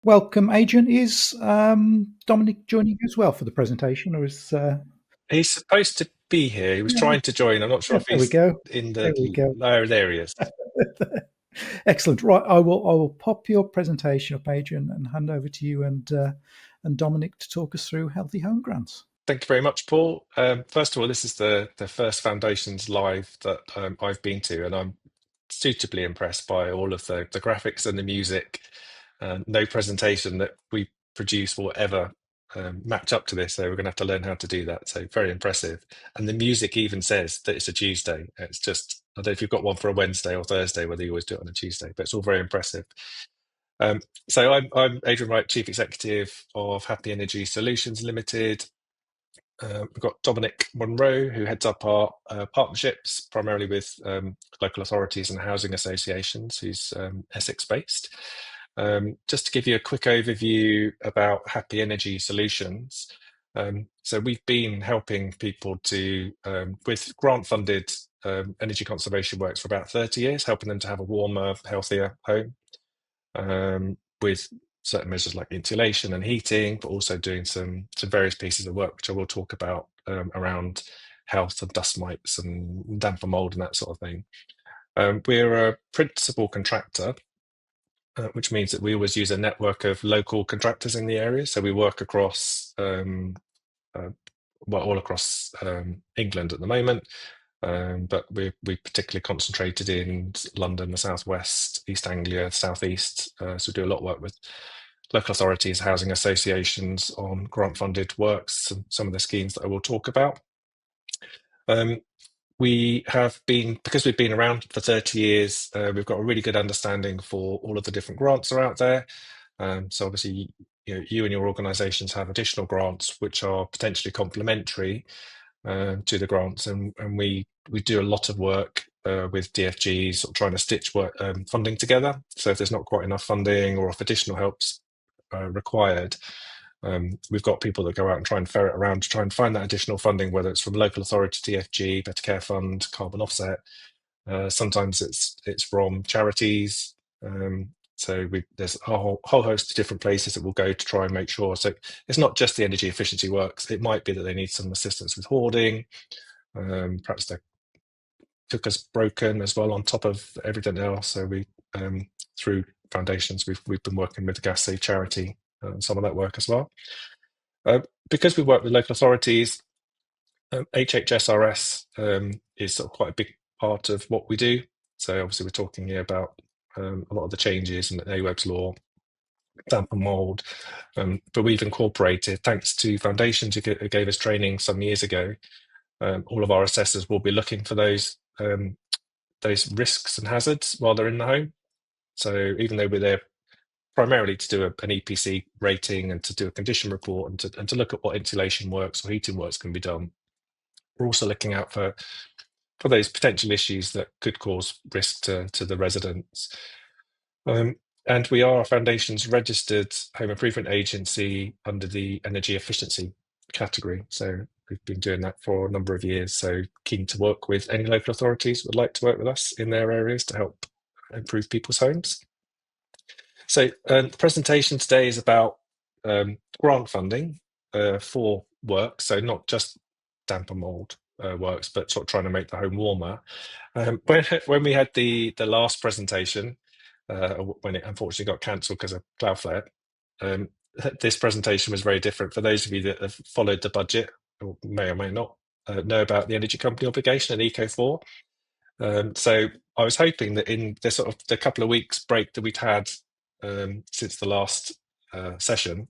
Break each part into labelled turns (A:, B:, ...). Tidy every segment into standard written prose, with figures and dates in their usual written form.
A: Welcome, Adrian. Is Dominic joining you as well for the presentation, or is
B: He's supposed to be here. He was
A: yeah,
B: trying to join. I'm not sure
A: yeah,
B: if
A: there we
B: he's
A: go.
B: in the
A: There we go.
B: lower. There he is.
A: Excellent. Right, I will pop your presentation up, Adrian, and hand over to you and Dominic to talk us through healthy home grants.
B: Thank you very much, Paul. First of all, this is the first Foundations Live that I've been to, and I'm suitably impressed by all of the graphics and the music. No presentation that we produce will ever match up to this, so we're going to have to learn how to do that. So very impressive. And the music even says that it's a Tuesday. It's just, I don't know if you've got one for a Wednesday or Thursday, whether you always do it on a Tuesday, but it's all very impressive. So I'm Adrian Wright, Chief Executive of Happy Energy Solutions Limited. We've got Dominic Monroe, who heads up our partnerships, primarily with local authorities and housing associations, who's Essex-based. Just to give you a quick overview about Happy Energy Solutions. So we've been helping people with grant-funded energy conservation works for about 30 years, helping them to have a warmer, healthier home with certain measures like insulation and heating, but also doing some various pieces of work, which I will talk about around health and dust mites and damp and mold and that sort of thing. We're a principal contractor, which means that we always use a network of local contractors in the area. So we work across, all across England at the moment. But we particularly concentrated in London, the southwest, East Anglia, southeast. So we do a lot of work with local authorities, housing associations on grant-funded works, and some of the schemes that I will talk about. We have been, because we've been around for 30 years, we've got a really good understanding for all of the different grants that are out there. So obviously, you and your organisations have additional grants which are potentially complementary to the grants, and we do a lot of work with DFGs, sort of trying to stitch funding together. So if there's not quite enough funding, or if additional help's required, we've got people that go out and try and ferret around to try and find that additional funding, whether it's from local authority, TFG, Better Care Fund, carbon offset. Sometimes it's from charities. So there's a whole host of different places that we'll go to try and make sure. So it's not just the energy efficiency works. It might be that they need some assistance with hoarding. Perhaps their cooker's broken as well on top of everything else. So we, through foundations, we've been working with the Gas Save charity and some of that work as well. Because we work with local authorities, HHSRS is sort of quite a big part of what we do. So obviously we're talking here about a lot of the changes in the AWEB's law, damp and mould, but we've incorporated, thanks to foundations who gave us training some years ago, all of our assessors will be looking for those risks and hazards while they're in the home. So even though we're there primarily to do an EPC rating and to do a condition report and to look at what insulation works or heating works can be done, we're also looking out for those potential issues that could cause risk to the residents. And we are a Foundations registered home improvement agency under the energy efficiency category. So we've been doing that for a number of years. So keen to work with any local authorities who would like to work with us in their areas to help improve people's homes. So the presentation today is about grant funding for work. So not just damp and mould works, but sort of trying to make the home warmer. When we had the last presentation, when it unfortunately got cancelled because of Cloudflare, this presentation was very different. For those of you that have followed the budget, or may not know about the energy company obligation and Eco4. So I was hoping that in the sort of the couple of weeks break that we'd had since the last session,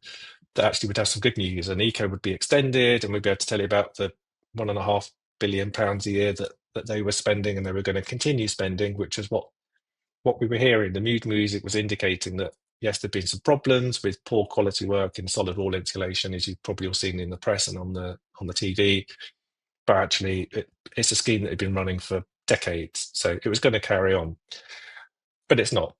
B: that actually we'd have some good news and Eco would be extended and we'd be able to tell you about the £1.5 billion a year that they were spending and they were going to continue spending, which is what we were hearing. The mood music was indicating that, yes, there'd been some problems with poor quality work in solid wall insulation, as you've probably all seen in the press and on the TV. But actually, it's a scheme that had been running for decades, so it was going to carry on. But it's not.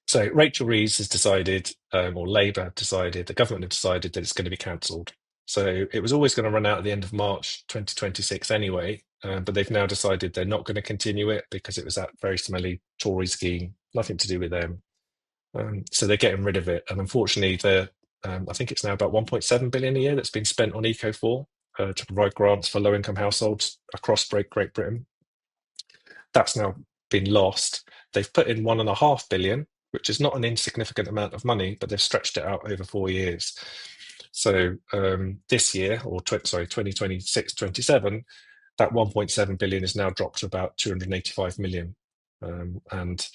B: So Rachel Reeves has decided, or Labour have decided, the government have decided that it's going to be cancelled. So it was always going to run out at the end of March 2026 anyway, but they've now decided they're not going to continue it because it was that very smelly Tory scheme, nothing to do with them. So they're getting rid of it. And unfortunately, I think it's now about 1.7 billion a year that's been spent on Eco4 to provide grants for low-income households across Great Britain. That's now been lost. They've put in 1.5 billion, which is not an insignificant amount of money, but they've stretched it out over 4 years. So this year, or 2026-27, that 1.7 billion is now dropped to about 285 million. And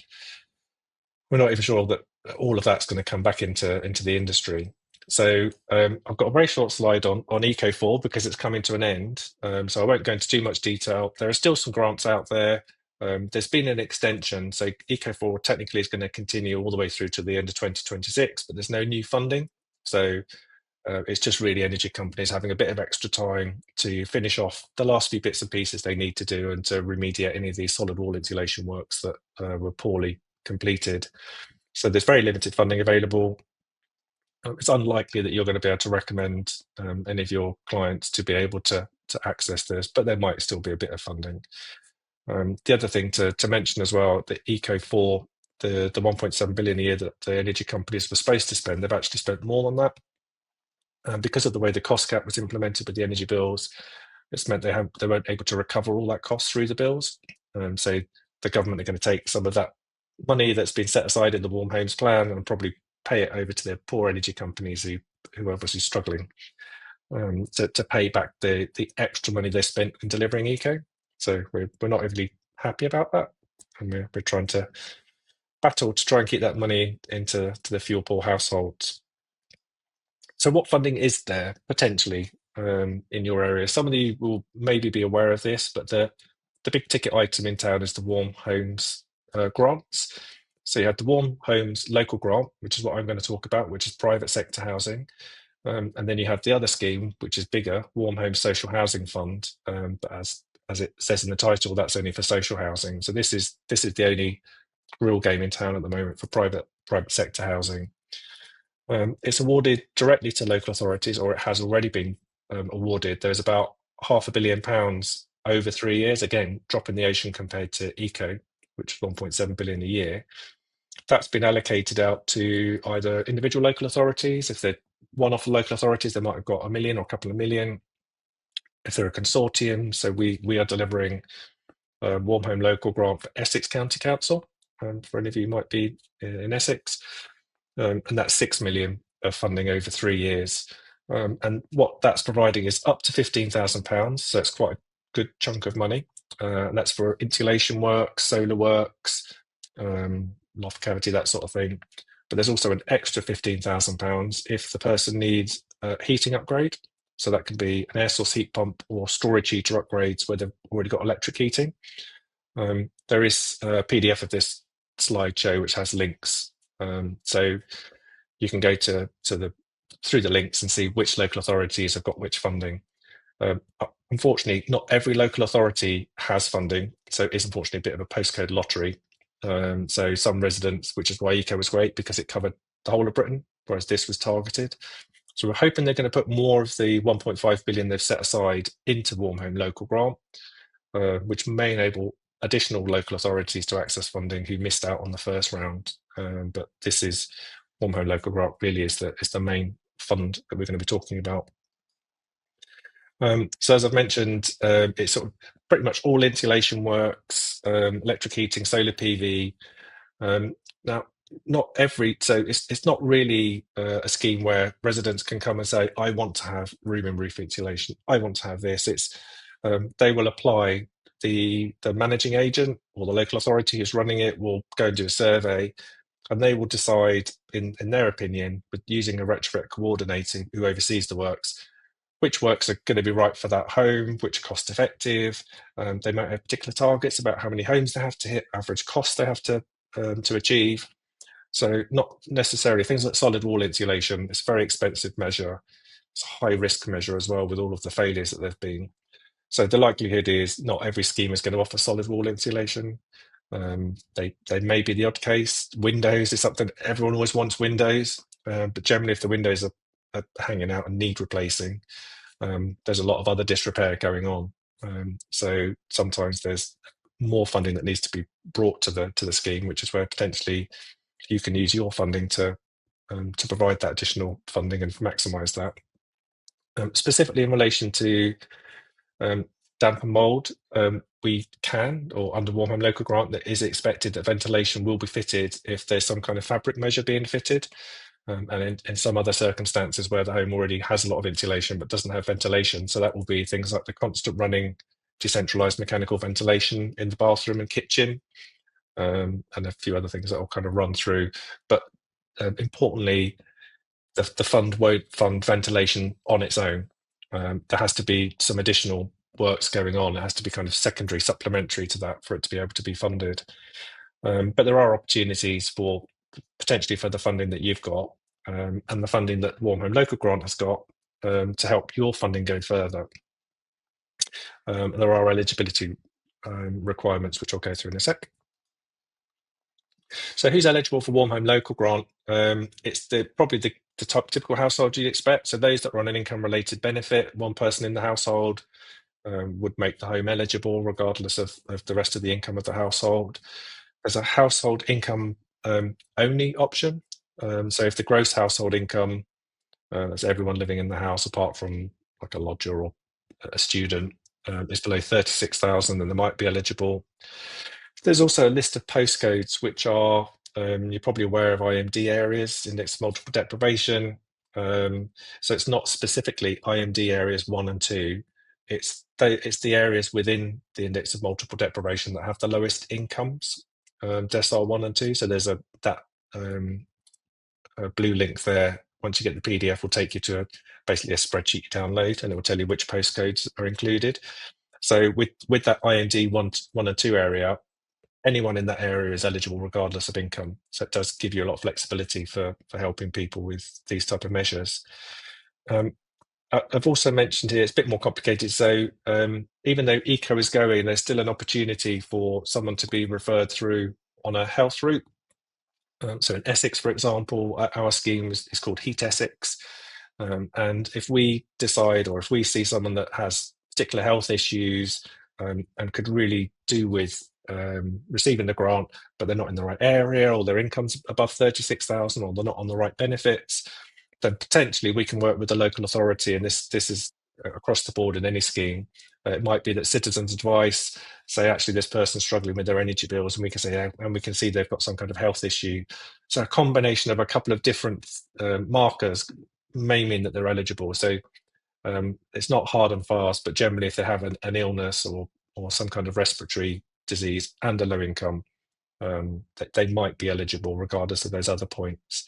B: we're not even sure that all of that's going to come back into the industry. So I've got a very short slide on Eco4 because it's coming to an end. So I won't go into too much detail. There are still some grants out there. There's been an extension. So Eco4 technically is going to continue all the way through to the end of 2026, but there's no new funding. So it's just really energy companies having a bit of extra time to finish off the last few bits and pieces they need to do and to remediate any of these solid wall insulation works that were poorly completed. So there's very limited funding available. It's unlikely that you're going to be able to recommend any of your clients to be able to access this, but there might still be a bit of funding. The other thing to mention as well, the Eco4, the 1.7 billion a year that the energy companies were supposed to spend, they've actually spent more than that. Because of the way the cost cap was implemented with the energy bills, it's meant they weren't able to recover all that cost through the bills. So the government are going to take some of that money that's been set aside in the Warm Homes Plan and probably pay it over to their poor energy companies who are obviously struggling to pay back the extra money they spent in delivering eco. So we're not overly happy about that, and we're trying to battle to try and keep that money into the fuel poor households. So what funding is there potentially in your area? Some of you will maybe be aware of this, but the big ticket item in town is the Warm Homes grants. So you had the Warm Homes local grant, which is what I'm going to talk about, which is private sector housing. And then you have the other scheme, which is bigger, Warm Homes Social Housing Fund. But as it says in the title, that's only for social housing. So this is the only real game in town at the moment for private sector housing. It's awarded directly to local authorities, or it has already been awarded. There's about £500 million over 3 years, again, drop in the ocean compared to ECO, which is 1.7 billion a year. That's been allocated out to either individual local authorities. If they're one-off local authorities, they might have got £1 million or a couple of million. If they're a consortium, so we are delivering a Warm Home Local Grant for Essex County Council, for any of you who might be in Essex. And that's 6 million of funding over 3 years. And what that's providing is up to £15,000. So it's quite a good chunk of money. And that's for insulation works, solar works, loft cavity, that sort of thing. But there's also an extra £15,000 if the person needs a heating upgrade. So that can be an air source heat pump or storage heater upgrades where they've already got electric heating. There is a PDF of this slideshow which has links. So you can go through the links and see which local authorities have got which funding. Unfortunately, not every local authority has funding, so it's unfortunately a bit of a postcode lottery. So some residents, which is why Eco was great because it covered the whole of Britain, whereas this was targeted. So we're hoping they're going to put more of the 1.5 billion they've set aside into Warm Home Local Grant, which may enable additional local authorities to access funding who missed out on the first round. But this is Warm Home Local Grant really is the main fund that we're going to be talking about. So as I've mentioned, it's sort of pretty much all insulation works, electric heating, solar PV. Now, not every, so it's not really a scheme where residents can come and say, I want to have room and roof insulation. I want to have this. It's they will apply. The managing agent or the local authority who's running it will go and do a survey, and they will decide, in their opinion, with using a retrofit coordinator who oversees the works, which works are going to be right for that home, which are cost effective. They might have particular targets about how many homes they have to hit, average cost they have to achieve. So not necessarily things like solid wall insulation. It's a very expensive measure. It's a high risk measure as well with all of the failures that there've been. So the likelihood is not every scheme is going to offer solid wall insulation. They may be the odd case. Windows is something everyone always wants windows, but generally if the windows are hanging out and need replacing, there's a lot of other disrepair going on. So sometimes there's more funding that needs to be brought to the scheme, which is where potentially you can use your funding to provide that additional funding and maximise that. Specifically in relation to um, damp and mould, we can, or under Warm Home Local Grant, that is expected that ventilation will be fitted if there's some kind of fabric measure being fitted. And in some other circumstances where the home already has a lot of insulation but doesn't have ventilation. So that will be things like the constant running decentralized mechanical ventilation in the bathroom and kitchen, and a few other things that I'll kind of run through. But importantly, the fund won't fund ventilation on its own. There has to be some additional works going on. It has to be kind of secondary, supplementary to that for it to be able to be funded. But there are opportunities for potentially for the funding that you've got, and the funding that Warm Home Local Grant has got, to help your funding go further. There are eligibility requirements, which I'll go through in a sec. So who's eligible for Warm Home Local Grant? It's probably the typical household you'd expect. So those that are on an income related benefit, one person in the household would make the home eligible regardless of the rest of the income of the household. There's a household income only option. So if the gross household income, that's everyone living in the house apart from like a lodger or a student, is below 36,000, then they might be eligible. There's also a list of postcodes which are, you're probably aware of IMD areas, index multiple deprivation. So it's not specifically IMD areas 1 and 2. It's the areas within the index of multiple deprivation that have the lowest incomes, decile 1 and 2. So there's a blue link there. Once you get the PDF, will take you to basically a spreadsheet you download, and it will tell you which postcodes are included. So with that IMD 1 and 2 area, anyone in that area is eligible regardless of income. So it does give you a lot of flexibility for helping people with these type of measures. I've also mentioned here, it's a bit more complicated. So even though eco is going, there's still an opportunity for someone to be referred through on a health route. So in Essex, for example, our scheme is called Heat Essex. And if we decide, or if we see someone that has particular health issues and could really do with receiving the grant, but they're not in the right area, or their income's above 36,000, or they're not on the right benefits, then potentially we can work with the local authority. And this is across the board in any scheme. It might be that citizens' advice say, actually, this person's struggling with their energy bills, and we can say, yeah, and we can see they've got some kind of health issue. So a combination of a couple of different markers may mean that they're eligible. So it's not hard and fast, but generally, if they have an illness or some kind of respiratory disease and a low income, they might be eligible regardless of those other points.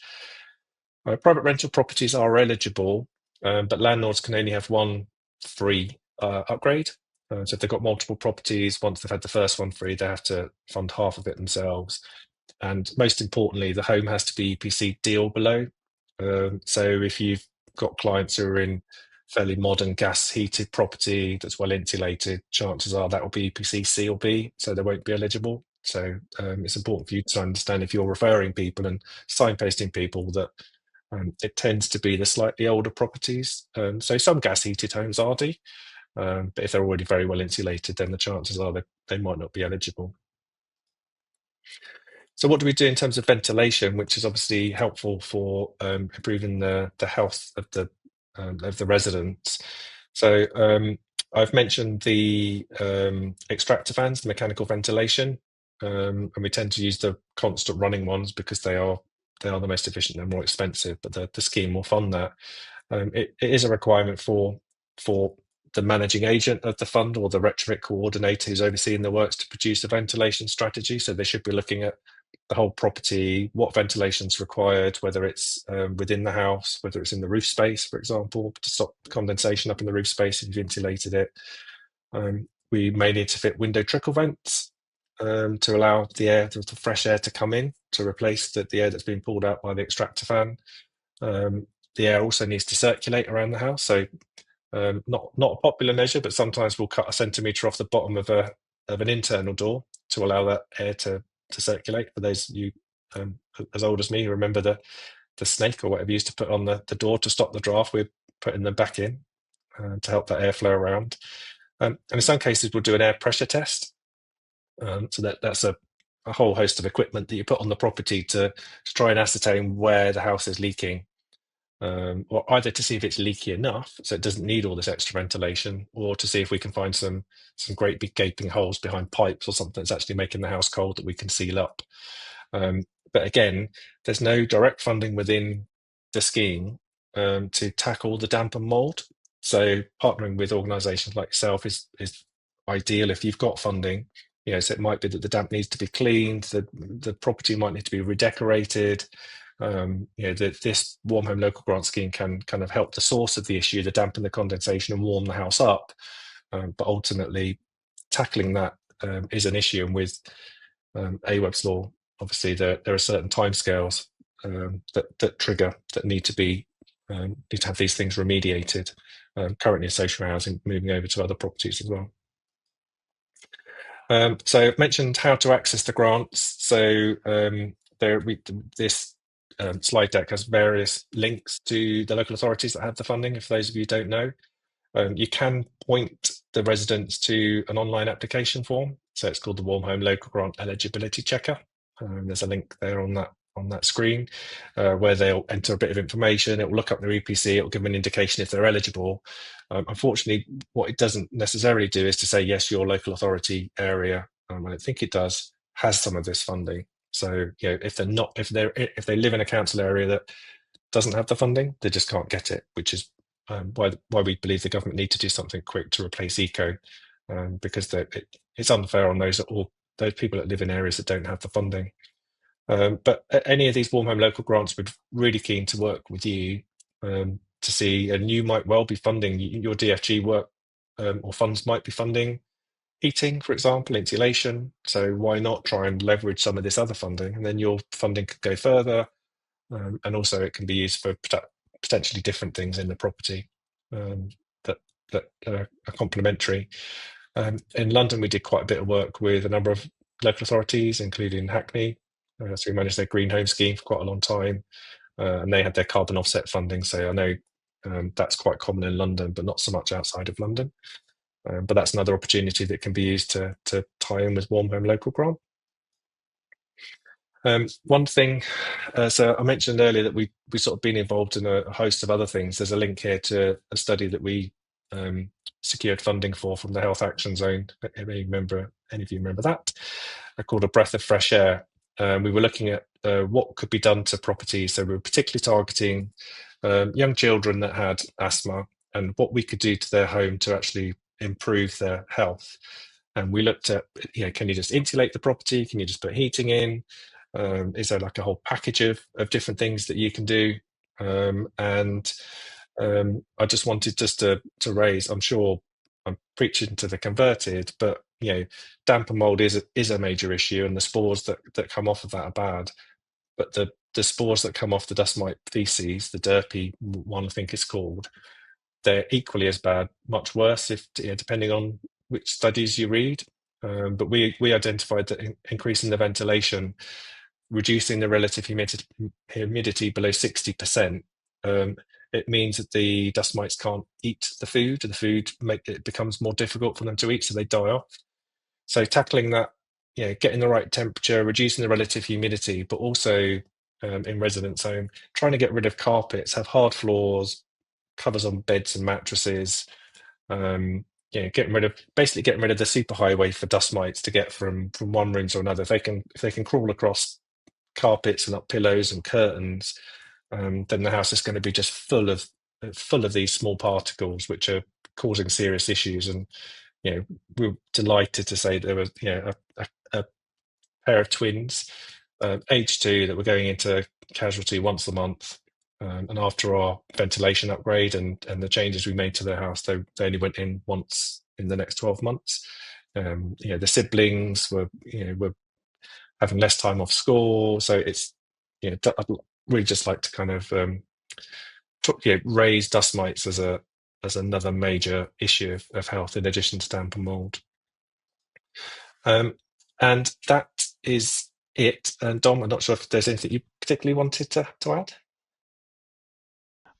B: Private rental properties are eligible, but landlords can only have one free upgrade. So if they've got multiple properties, once they've had the first one free, they have to fund half of it themselves. And most importantly, the home has to be EPC D or below. So if you've got clients who are in fairly modern gas heated property that's well insulated, chances are that will be EPC C or B, so they won't be eligible. So it's important for you to understand, if you're referring people and signposting people, that it tends to be the slightly older properties. So some gas heated homes are D, but if they're already very well insulated, then the chances are that they might not be eligible. So what do we do in terms of ventilation, which is obviously helpful for improving the health of the residents? So I've mentioned the extractor fans, the mechanical ventilation, and we tend to use the constant running ones because they are the most efficient and more expensive, but the scheme will fund that. It is a requirement for the managing agent of the fund, or the retrofit coordinator who's overseeing the works, to produce a ventilation strategy. So they should be looking at the whole property, what ventilation is required, whether it's within the house, whether it's in the roof space, for example, to stop condensation up in the roof space if you've insulated it. We may need to fit window trickle vents to allow the fresh air to come in to replace the air that's been pulled out by the extractor fan. The air also needs to circulate around the house. So not a popular measure, but sometimes we'll cut a centimetre off the bottom of an internal door to allow that air to circulate. For those of you as old as me who remember the snake or whatever you used to put on the door to stop the draft, we're putting them back in to help that airflow around. And in some cases, we'll do an air pressure test. So that's a a whole host of equipment that you put on the property to try and ascertain where the house is leaking, or either to see if it's leaky enough so it doesn't need all this extra ventilation, or to see if we can find some great big gaping holes behind pipes or something that's actually making the house cold that we can seal up. But again, there's no direct funding within the scheme to tackle the damp and mold. So partnering with organisations like yourself is ideal if you've got funding. So it might be that the damp needs to be cleaned, the property might need to be redecorated. This warm home local grant scheme can kind of help the source of the issue, the damp and the condensation, and warm the house up. But ultimately, tackling that is an issue, and with AWEB's law, obviously there are certain timescales that trigger that need to have these things remediated. Currently in social housing, moving over to other properties as well. So I've mentioned how to access the grants. So this slide deck has various links to the local authorities that have the funding. If those of you don't know, you can point the residents to an online application form. So it's called the Warm Home Local Grant Eligibility Checker. There's a link there on that screen where they'll enter a bit of information. It will look up their EPC. It will give them an indication if they're eligible. Unfortunately, what it doesn't necessarily do is to say, yes, your local authority area, I don't think it does, has some of this funding. So if they live in a council area that doesn't have the funding, they just can't get it, which is why we believe the government need to do something quick to replace eco, because it's unfair on those people that live in areas that don't have the funding. But any of these warm home local grants, we're really keen to work with you to see, and you might well be funding your DFG work, or funds might be funding heating, for example, insulation. So why not try and leverage some of this other funding, and then your funding could go further, and also it can be used for potentially different things in the property that are complementary. In London, we did quite a bit of work with a number of local authorities, including Hackney. So we managed their green home scheme for quite a long time, and they had their carbon offset funding. So I know that's quite common in London, but not so much outside of London. But that's another opportunity that can be used to tie in with Warm Home Local Grant. One thing, so I mentioned earlier that we sort of been involved in a host of other things. There's a link here to a study that we secured funding for from the Health Action Zone. Any of you remember that? Called A Breath of Fresh Air. We were looking at what could be done to properties. So we were particularly targeting young children that had asthma, and what we could do to their home to actually improve their health. And we looked at, can you just insulate the property? Can you just put heating in? Is there like a whole package of different things that you can do? And I just wanted to raise, I'm sure I'm preaching to the converted, but damp and mold is a major issue, and the spores that come off of that are bad. But the spores that come off the dust mite feces, the derpy one I think it's called, they're equally as bad, much worse if depending on which studies you read. But we identified that increasing the ventilation, reducing the relative humidity below 60%, it means that the dust mites can't eat the food, and the food it becomes more difficult for them to eat, so they die off. So tackling that, getting the right temperature, reducing the relative humidity, but also in residence home, trying to get rid of carpets, have hard floors, covers on beds and mattresses. Getting rid of the superhighway for dust mites to get from one room to another. If they can crawl across carpets and up pillows and curtains, then the house is going to be just full of these small particles which are causing serious issues. And we're delighted to say there was a pair of twins, age 2, that were going into casualty once a month. And after our ventilation upgrade and the changes we made to their house, they only went in once in the next 12 months. The siblings were having less time off school. So it's, I'd really just like to kind of raise dust mites as another major issue of health in addition to damp and mold. And that is it. And Dom, I'm not sure if there's anything you particularly wanted to add.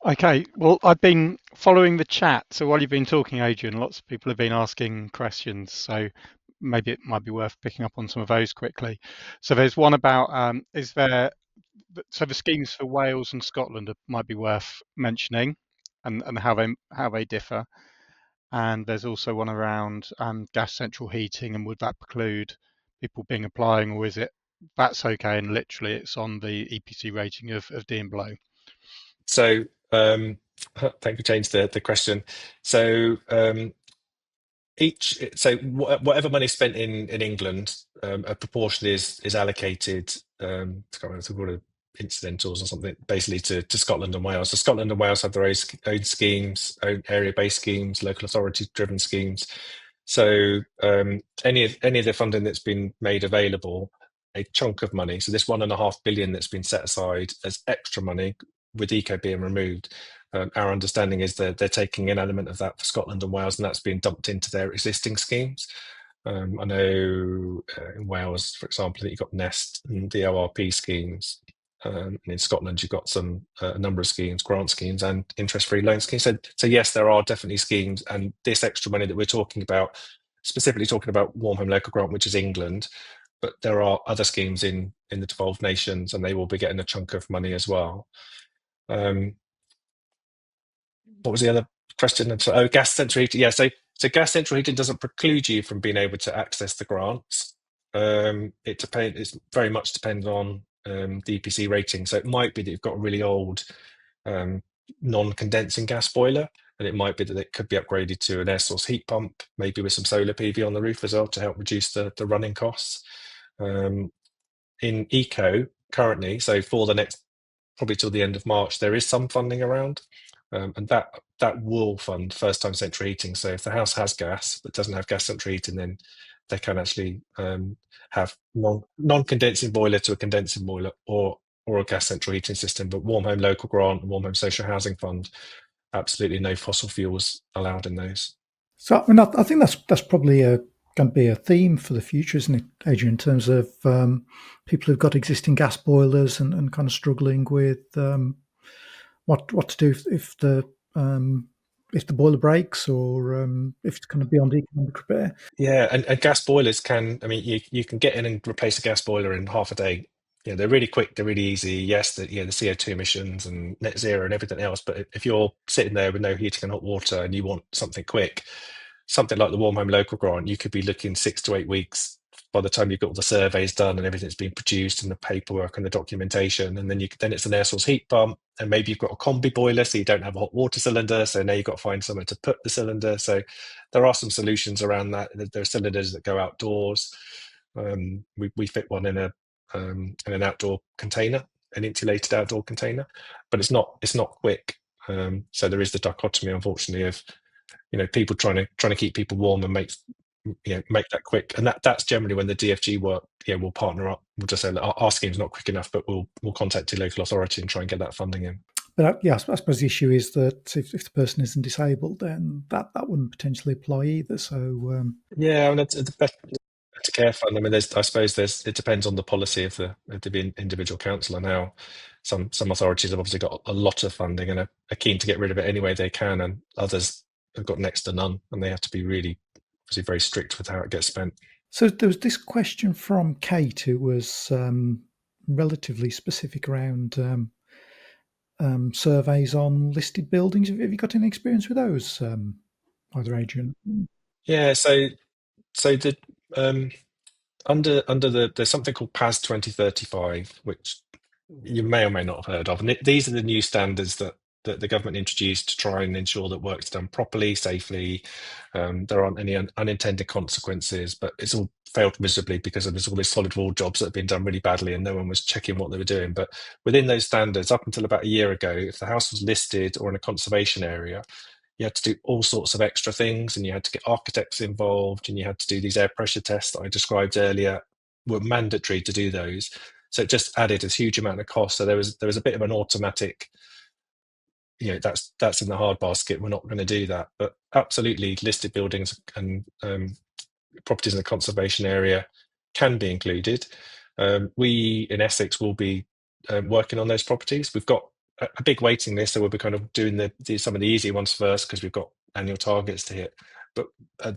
C: Okay, well, I've been following the chat. So while you've been talking, Adrian, lots of people have been asking questions. So maybe it might be worth picking up on some of those quickly. So there's one about so the schemes for Wales and Scotland might be worth mentioning, and how they differ. And there's also one around gas central heating, and would that preclude people being applying, or is it that's okay and literally it's on the EPC rating of D and below?
B: So thank you, James, the question. So whatever money spent in England, a proportion is allocated to incidentals or something, basically to Scotland and Wales. So Scotland and Wales have their own schemes, own area-based schemes, local authority-driven schemes. So any of the funding that's been made available, a chunk of money, so this 1.5 billion that's been set aside as extra money with eco being removed, our understanding is that they're taking an element of that for Scotland and Wales, and that's being dumped into their existing schemes. I know in Wales, for example, that you've got Nest and the ORP schemes. And in Scotland, you've got a number of schemes, grant schemes, and interest-free loan schemes. So yes, there are definitely schemes, and this extra money that we're talking about, specifically talking about Warm Home Local Grant, which is England, but there are other schemes in the 12 nations, and they will be getting a chunk of money as well. What was the other question? Oh, gas central heating. Yeah, so gas central heating doesn't preclude you from being able to access the grants. It's very much depends on the EPC rating. So it might be that you've got a really old non-condensing gas boiler, and it might be that it could be upgraded to an air source heat pump, maybe with some solar PV on the roof as well to help reduce the running costs. In eco currently, so for the next probably till the end of March, there is some funding around, and that will fund first time central heating. So if the house has gas but doesn't have gas central heating, then they can actually have non-condensing boiler to a condensing boiler or a gas central heating system. But Warm Home Local Grant and Warm Home Social Housing Fund, absolutely no fossil fuels allowed in those.
A: So I mean, I think that's probably going to be a theme for the future, isn't it, Adrian? In terms of people who've got existing gas boilers and kind of struggling with what to do if the boiler breaks, or if it's kind of beyond economic repair.
B: Yeah, and gas boilers can, I mean, you can get in and replace a gas boiler in half a day. Yeah, they're really quick, they're really easy. Yes, the CO2 emissions and net zero and everything else. But if you're sitting there with no heating and hot water and you want something quick, something like the Warm Home Local Grant, you could be looking 6 to 8 weeks by the time you've got all the surveys done and everything's been produced and the paperwork and the documentation. And then it's an air source heat pump, and maybe you've got a combi boiler, so you don't have a hot water cylinder. So now you've got to find somewhere to put the cylinder. So there are some solutions around that. There are cylinders that go outdoors. We fit one in an outdoor container, an insulated outdoor container, but it's not quick. So there is the dichotomy, unfortunately, of people trying to keep people warm and make that quick. And that's generally when the DFG work will partner up. We'll just say that our scheme's not quick enough, but we'll contact the local authority and try and get that funding in.
A: But I suppose the issue is that if the person isn't disabled, then that wouldn't potentially apply either. So
B: yeah, I mean, it's the better care fund. I mean, I suppose it depends on the policy of the individual council and how some authorities have obviously got a lot of funding and are keen to get rid of it any way they can, and others have got next to none, and they have to be really obviously very strict with how it gets spent.
A: So there was this question from Kate, who was relatively specific around surveys on listed buildings. Have you got any experience with those, either Adrian?
B: Yeah, so the under there's something called PAS 2035, which you may or may not have heard of, and these are the new standards that the government introduced to try and ensure that work's done properly, safely. There aren't any unintended consequences, but it's all failed miserably because there's all these solid wall jobs that have been done really badly and no one was checking what they were doing. But within those standards, up until about a year ago, if the house was listed or in a conservation area, you had to do all sorts of extra things, and you had to get architects involved, and you had to do these air pressure tests that I described earlier, were mandatory to do those. So it just added a huge amount of cost. So there was a bit of an automatic, that's in the hard basket. We're not going to do that. But absolutely, listed buildings and properties in the conservation area can be included. We in Essex will be working on those properties. We've got a big waiting list, so we'll be kind of doing some of the easy ones first because we've got annual targets to hit. but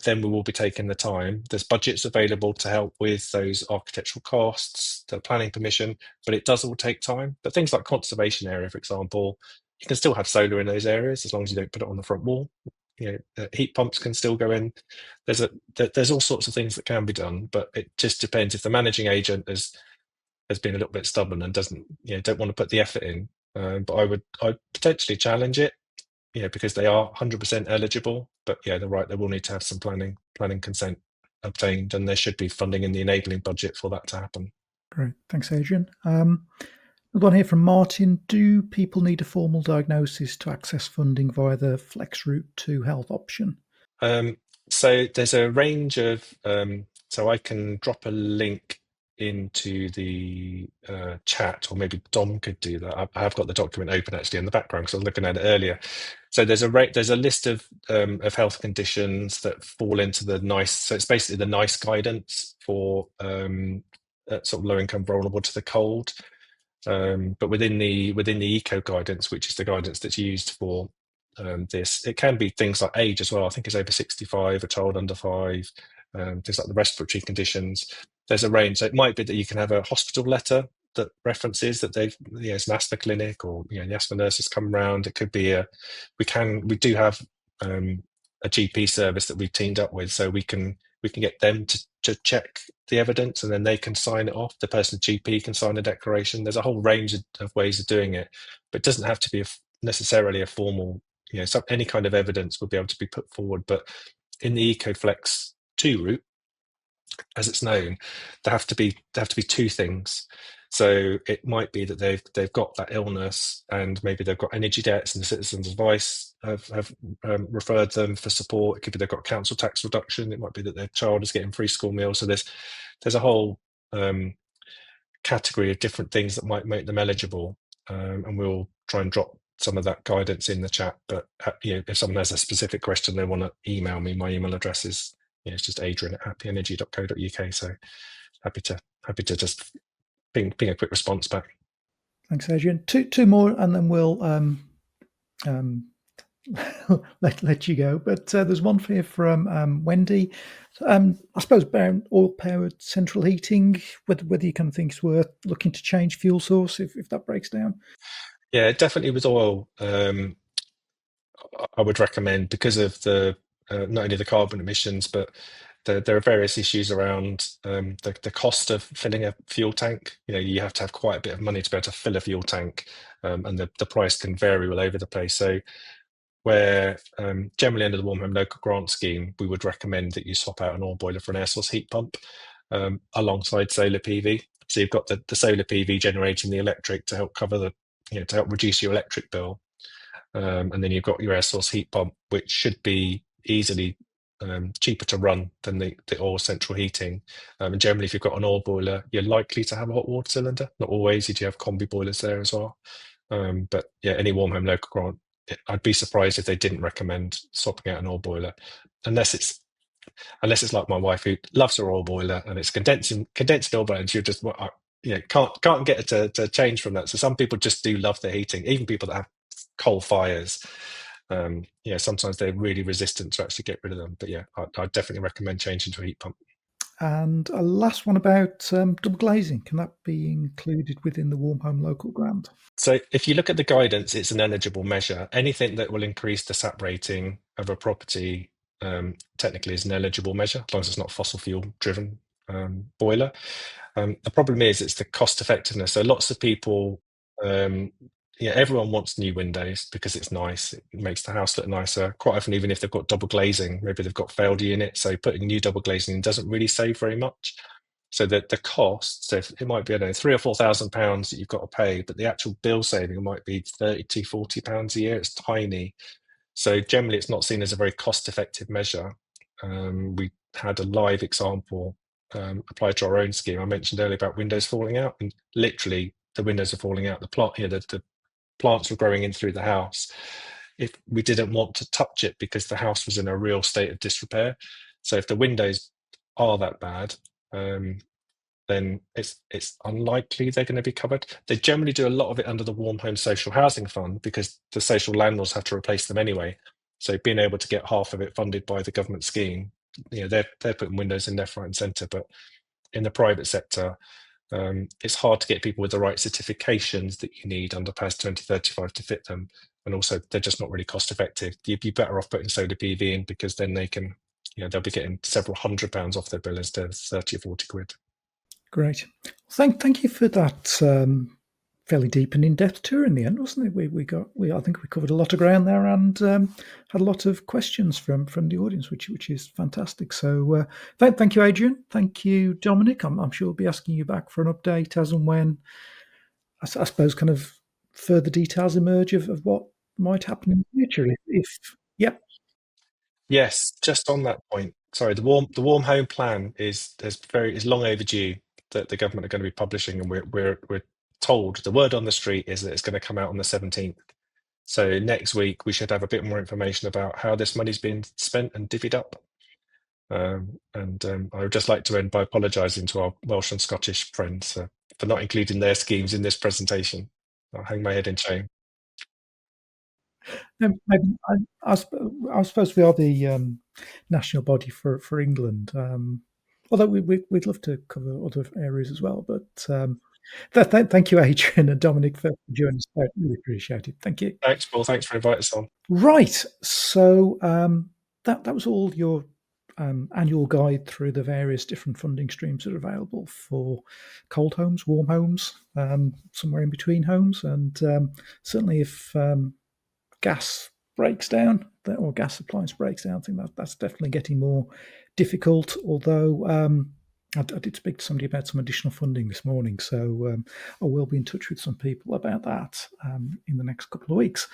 B: then we will be taking the time. There's budgets available to help with those architectural costs, the planning permission, but it does all take time. But things like conservation area, for example, you can still have solar in those areas as long as you don't put it on the front wall. Heat pumps can still go in. There's all sorts of things that can be done, but it just depends if the managing agent has been a little bit stubborn and don't want to put the effort in. But I'd potentially challenge it, because they are 100% eligible. But yeah, they're right. They will need to have some planning consent obtained, and there should be funding in the enabling budget for that to happen.
A: Great, thanks, Adrian. Another one here from Martin. Do people need a formal diagnosis to access funding via the Flex Route to Health option?
B: So there's a range of. So I can drop a link into the chat, or maybe Dom could do that. I have got the document open actually in the background because I was looking at it earlier. So there's a list of health conditions that fall into the NICE. So it's basically the NICE guidance for sort of low income, vulnerable to the cold. But within the eco guidance, which is the guidance that's used for this, it can be things like age as well. I think it's over 65, a child under 5, things like the respiratory conditions. There's a range. So it might be that you can have a hospital letter that references that it's an asthma clinic, or the asthma nurses come around. It could be we do have a GP service that we've teamed up with, so we can get them to check the evidence, and then they can sign it off. The person's GP can sign a declaration. There's a whole range of ways of doing it, but it doesn't have to be necessarily a formal, any kind of evidence will be able to be put forward. But in the EcoFlex 2 route, as it's known, there have to be two things. So it might be that they've got that illness, and maybe they've got energy debts, and the Citizens Advice have referred them for support. It could be they've got council tax reduction. It might be that their child is getting free school meals. So there's a whole category of different things that might make them eligible, and we'll try and drop some of that guidance in the chat. But if someone has a specific question they want to email me, my email address is it's just adrian@happyenergy.co.uk. So happy to just ping a quick response back.
A: Thanks, Adrian. Two more, and then we'll let you go. But there's one here from Wendy. I suppose about oil-powered central heating, whether you kind of think it's worth looking to change fuel source if that breaks down.
B: Yeah, definitely with oil. I would recommend, because of the not only the carbon emissions, but there are various issues around the cost of filling a fuel tank. You have to have quite a bit of money to be able to fill a fuel tank, and the price can vary all over the place. So where generally under the Warm Home Local Grant Scheme, we would recommend that you swap out an oil boiler for an air source heat pump alongside solar PV. So you've got the solar PV generating the electric to help cover to help reduce your electric bill. And then you've got your air source heat pump, which should be easily cheaper to run than the oil central heating. And generally, if you've got an oil boiler, you're likely to have a hot water cylinder. Not always, you do have combi boilers there as well. But yeah, any Warm Home Local Grant, I'd be surprised if they didn't recommend swapping out an oil boiler, unless it's like my wife, who loves her oil boiler and it's condensed oil boiler, and she just can't get her to change from that. So some people just do love the heating, even people that have coal fires. Sometimes they're really resistant to actually get rid of them. But yeah, I'd definitely recommend changing to a heat pump.
A: And a last one about double glazing. Can that be included within the Warm Home Local Grant?
B: So if you look at the guidance, it's an eligible measure. Anything that will increase the SAP rating of a property technically is an eligible measure, as long as it's not fossil fuel driven boiler. The problem is it's the cost effectiveness. So lots of people, everyone wants new windows because it's nice. It makes the house look nicer. Quite often, even if they've got double glazing, maybe they've got failed unit, so putting new double glazing in doesn't really save very much. So the cost, so it might be, I don't know, £3,000 or £4,000 that you've got to pay, but the actual bill saving might be £30 to £40 a year. It's tiny. So generally, it's not seen as a very cost-effective measure. We had a live example applied to our own scheme. I mentioned earlier about windows falling out, and literally the windows are falling out. The plants were growing in through the house. If we didn't want to touch it because the house was in a real state of disrepair. So if the windows are that bad, then it's unlikely they're going to be covered. They generally do a lot of it under the Warm Home Social Housing Fund because the social landlords have to replace them anyway. So being able to get half of it funded by the government scheme, they're putting windows in left, right, and centre. But in the private sector, it's hard to get people with the right certifications that you need under PAS 2035 to fit them, and also they're just not really cost effective. You'd be better off putting solar PV in, because then they can, they'll be getting several £100 off their bill instead of 30 or 40 quid.
A: Great. Thank you for that fairly deep and in-depth tour in the end, wasn't it? I think we covered a lot of ground there, and had a lot of questions from the audience, which is fantastic. So thank you, Adrian. Thank you, Dominic. I'm sure we'll be asking you back for an update as and when, I suppose, kind of further details emerge of what might happen in the future. Yep.
B: Yes, just on that point. Sorry, the warm home plan is long overdue, that the government are going to be publishing, and we're told the word on the street is that it's going to come out on the 17th. So next week we should have a bit more information about how this money's been spent and divvied up. I would just like to end by apologising to our Welsh and Scottish friends for not including their schemes in this presentation. I'll hang my head in shame.
A: Maybe, I suppose we are the national body for England, although we'd love to cover other areas as well. But thank you, Adrian and Dominic, for joining us. I really appreciate it. Thank you.
B: Thanks, Paul. Thanks for inviting us on.
A: Right. So that was all your annual guide through the various different funding streams that are available for cold homes, warm homes, somewhere in between homes, and certainly if gas breaks down, or gas appliance breaks down, I think that's definitely getting more difficult. Although I did speak to somebody about some additional funding this morning, so I will be in touch with some people about that in the next couple of weeks.